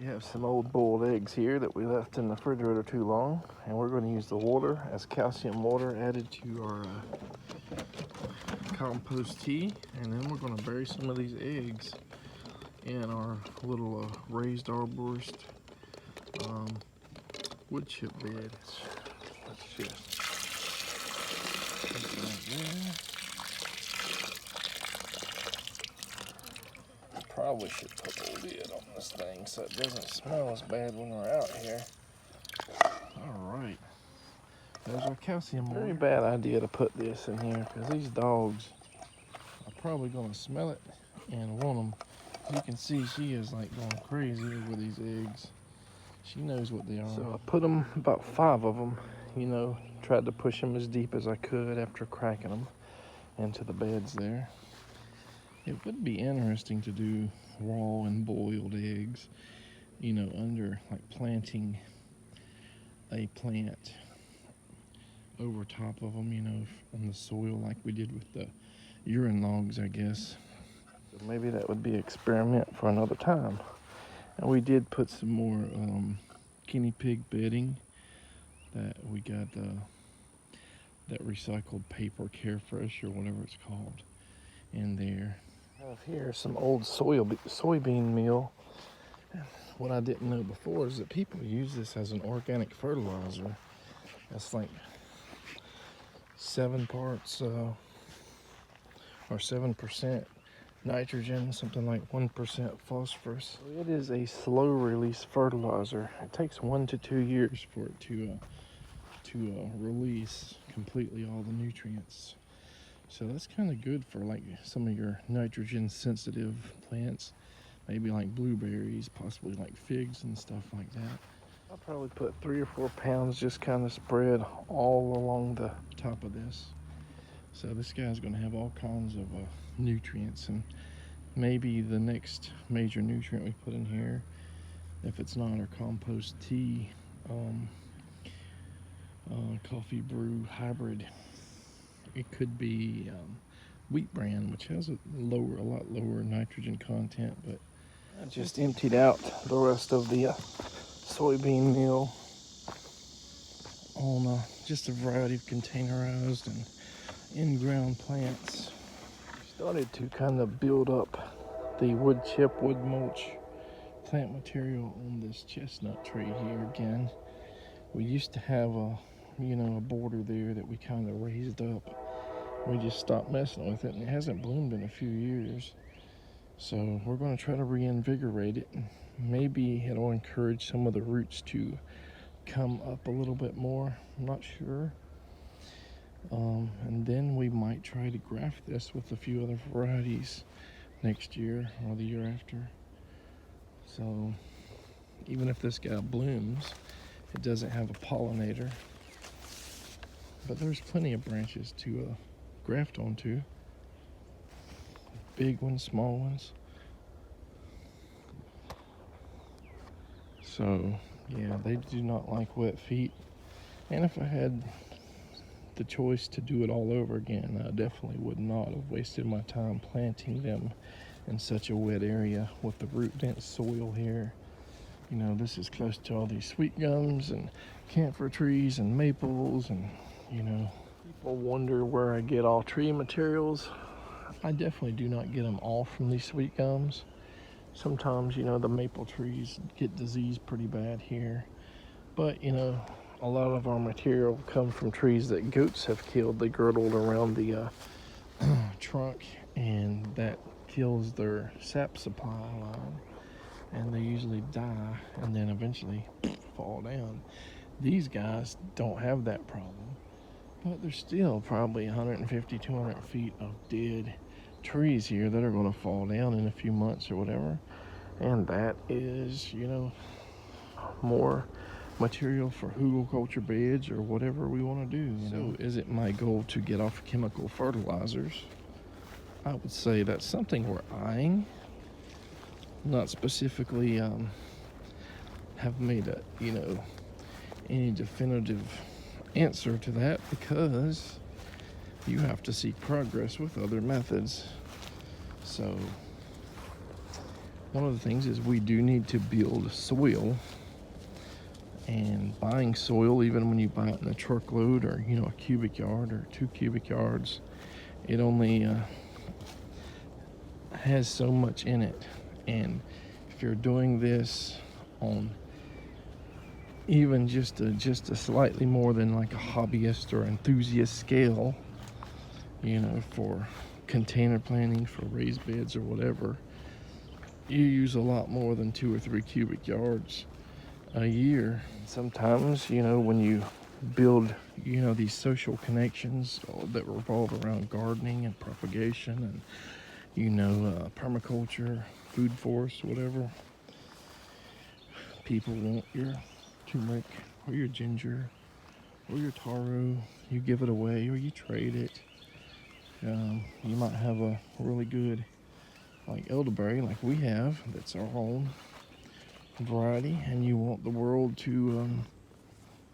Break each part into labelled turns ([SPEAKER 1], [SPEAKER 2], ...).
[SPEAKER 1] have some old boiled eggs here that we left in the refrigerator too long, and we're going to use the water as calcium water added to our compost tea, and then we're going to bury some of these eggs in our little raised arborist wood chip bed. Let's just put it right there. Probably should put a lid on this thing so it doesn't smell as bad when we're out here. Alright, there's our calcium water. Very bad idea to put this in here because these dogs are probably going to smell it and want them. You can see she is like going crazy over these eggs. She knows what they are. So I put them, about 5 of them, you know, tried to push them as deep as I could after cracking them into the beds there. It would be interesting to do raw and boiled eggs, you know, under like planting a plant over top of them, you know, on the soil like we did with the urine logs, I guess. So maybe that would be an experiment for another time. And we did put some more guinea pig bedding that we got, that recycled paper Carefresh or whatever it's called in there. I have here some old soybean meal. What I didn't know before is that people use this as an organic fertilizer. That's like 7 parts or 7% nitrogen, something like 1% phosphorus. So it is a slow release fertilizer. It takes 1 to 2 years for it to release completely all the nutrients. So that's kind of good for like some of your nitrogen sensitive plants, maybe like blueberries, possibly like figs and stuff like that. I'll probably put 3 or 4 pounds just kind of spread all along the top of this. So this guy's going to have all kinds of nutrients, and maybe the next major nutrient we put in here, if it's not our compost tea coffee brew hybrid, it could be wheat bran, which has a lot lower nitrogen content. But I just emptied out the rest of the soybean meal on just a variety of containerized and in-ground plants. Started to kind of build up the wood chip, wood mulch plant material on this chestnut tree here again. We used to have a border there that we kind of raised up. We just stopped messing with it, and it hasn't bloomed in a few years. So we're going to try to reinvigorate it. Maybe it'll encourage some of the roots to come up a little bit more. I'm not sure. And then we might try to graft this with a few other varieties next year or the year after. So even if this guy blooms, it doesn't have a pollinator. But there's plenty of branches to graft onto. Big ones, small ones. So yeah, they do not like wet feet. And if I had the choice to do it all over again, I definitely would not have wasted my time planting them in such a wet area with the root dense soil here. You know, this is close to all these sweet gums and camphor trees and maples, and you know, people wonder where I get all tree materials. I definitely do not get them all from these sweet gums. Sometimes, you know, the maple trees get diseased pretty bad here, but you know, a lot of our material comes from trees that goats have killed. They girdled around the trunk, and that kills their sap supply line, and they usually die and then eventually fall down. These guys don't have that problem, but there's still probably 150, 200 feet of dead trees here that are going to fall down in a few months or whatever, and that is, you know, more material for hugelkultur beds or whatever we want to do. So is it my goal to get off chemical fertilizers? I would say that's something we're eyeing. Not specifically have made a, you know, any definitive answer to that, because you have to seek progress with other methods. So one of the things is we do need to build soil. And buying soil, even when you buy it in a truckload or a cubic yard or 2 cubic yards, it only has so much in it. And if you're doing this on even just a slightly more than like a hobbyist or enthusiast scale, for container planting, for raised beds or whatever, you use a lot more than 2 or 3 cubic yards a year. Sometimes, when you build, these social connections that revolve around gardening and propagation and, permaculture, food forest, whatever, people want your turmeric or your ginger or your taro, you give it away or you trade it. You might have a really good like elderberry like we have that's our own variety, and you want the world to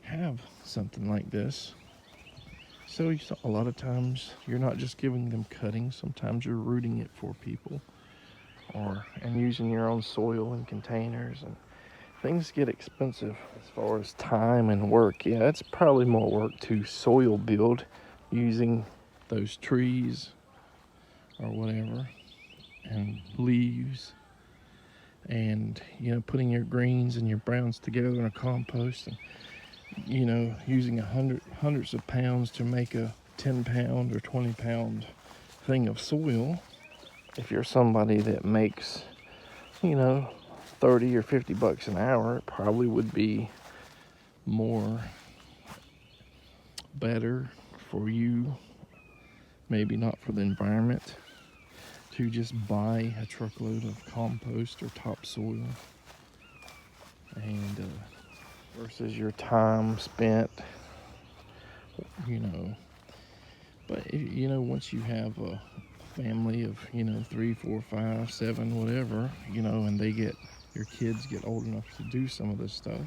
[SPEAKER 1] have something like this. So a lot of times you're not just giving them cuttings, sometimes you're rooting it for people and using your own soil and containers, and things get expensive as far as time and work. Yeah, it's probably more work to soil build using those trees or whatever and leaves, and putting your greens and your browns together in a compost, and using hundreds of pounds to make a 10-pound or 20-pound thing of soil. If you're somebody that makes 30 or 50 bucks an hour, it probably would be more better for you, maybe not for the environment, to just buy a truckload of compost or topsoil, and versus your time spent, but once you have a family of 3, 4, 5, 7, whatever, and your kids get old enough to do some of this stuff,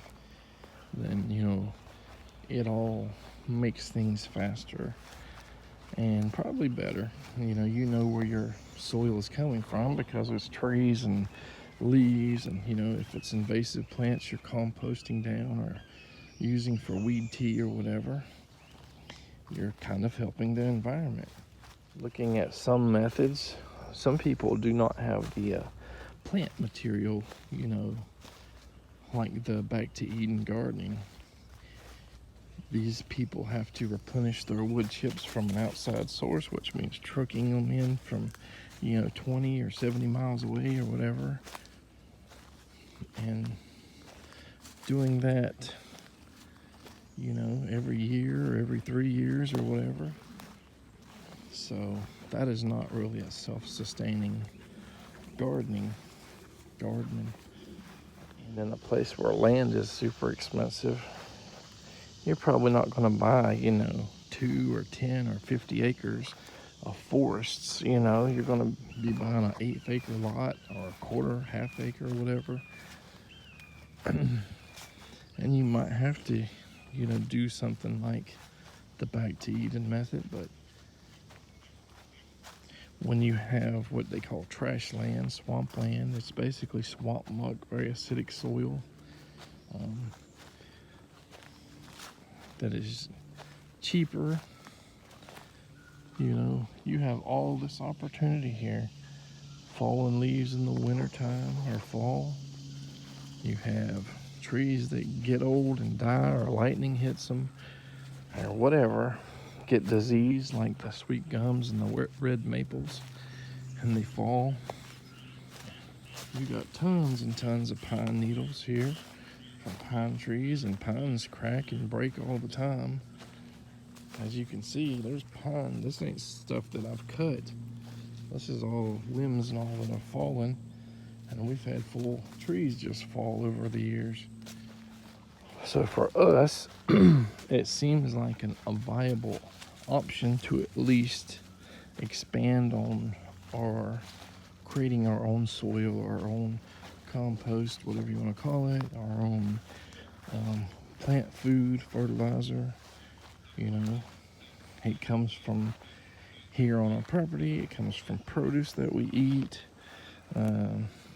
[SPEAKER 1] then it all makes things faster and probably better. You know where your soil is coming from because it's trees and leaves, and if it's invasive plants you're composting down or using for weed tea or whatever, you're kind of helping the environment. Looking at some methods, some people do not have the plant material, like the Back to Eden gardening. These people have to replenish their wood chips from an outside source, which means trucking them in from 20 or 70 miles away or whatever, and doing that every year or every 3 years or whatever. So that is not really a self-sustaining gardening. And in a place where land is super expensive, you're probably not going to buy 2 or 10 or 50 acres of forests. You're going to be buying an 1/8 acre lot or a quarter, half acre, or whatever. And you might have to do something like the Back to Eden method, but when you have what they call trash land, swamp land, it's basically swamp muck, very acidic soil, that is cheaper. You have all this opportunity here. Fallen leaves in the wintertime or fall. You have trees that get old and die, or lightning hits them, or whatever, get diseased, like the sweet gums and the red maples, and they fall. You got tons and tons of pine needles here from pine trees, and pines crack and break all the time. As you can see, there's pine. This ain't stuff that I've cut. This is all limbs and all that have fallen, and we've had full trees just fall over the years. So for us, it seems like a viable option to at least expand on our creating our own soil, our own compost, whatever you want to call it, our own plant food, fertilizer. It comes from here on our property. It comes from produce that we eat.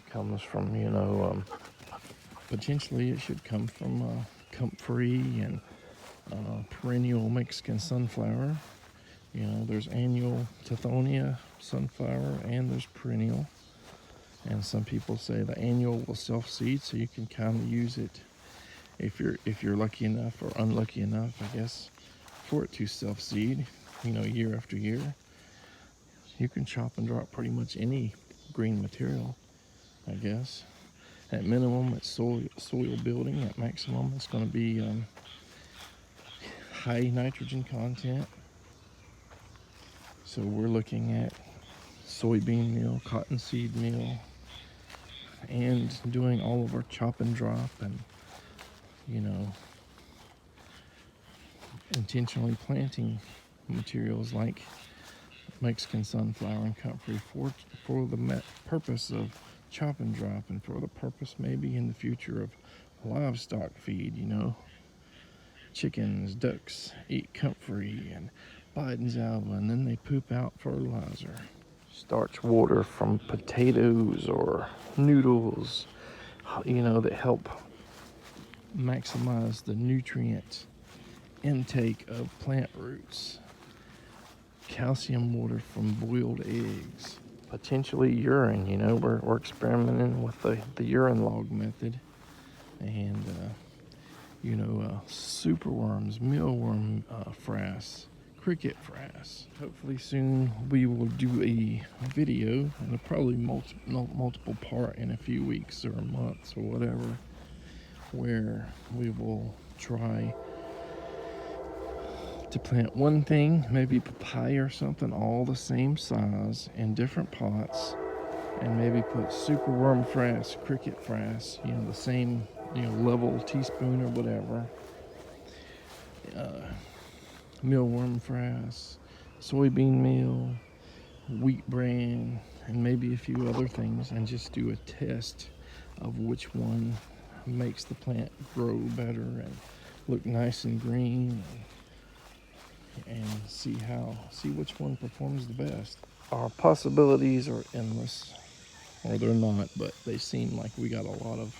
[SPEAKER 1] comes from, potentially it should come from comfrey and perennial Mexican sunflower. There's annual Tithonia sunflower and there's perennial. And some people say the annual will self-seed, so you can kind of use it if you're lucky enough or unlucky enough, I guess, for it to self-seed, year after year. You can chop and drop pretty much any green material, I guess. At minimum, it's soil building. At maximum, it's going to be high nitrogen content. So we're looking at soybean meal, cottonseed meal, and doing all of our chop and drop and, intentionally planting materials like Mexican sunflower and comfrey for the purpose of chop and drop, and for the purpose maybe in the future of livestock feed. Chickens, ducks eat comfrey and Biden's alba, and then they poop out fertilizer. Starch water from potatoes or noodles, that help maximize the nutrient intake of plant roots. Calcium water from boiled eggs. Potentially urine, we're experimenting with the urine log method. And, superworms, mealworm frass, cricket frass. Hopefully soon we will do a video, and probably multiple part in a few weeks or months or whatever, where we will try to plant one thing, maybe papaya or something, all the same size in different pots, and maybe put superworm frass, cricket frass, the same, level teaspoon or whatever, mealworm frass, soybean meal, wheat bran, and maybe a few other things, and just do a test of which one makes the plant grow better and look nice and green, and see which one performs the best. Our possibilities are endless, or they're not, but they seem like we got a lot of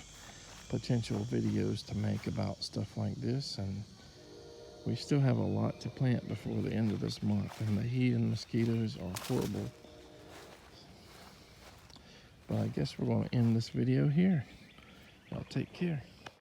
[SPEAKER 1] potential videos to make about stuff like this, and we still have a lot to plant before the end of this month, and the heat and mosquitoes are horrible. But I guess we're going to end this video here. Y'all take care.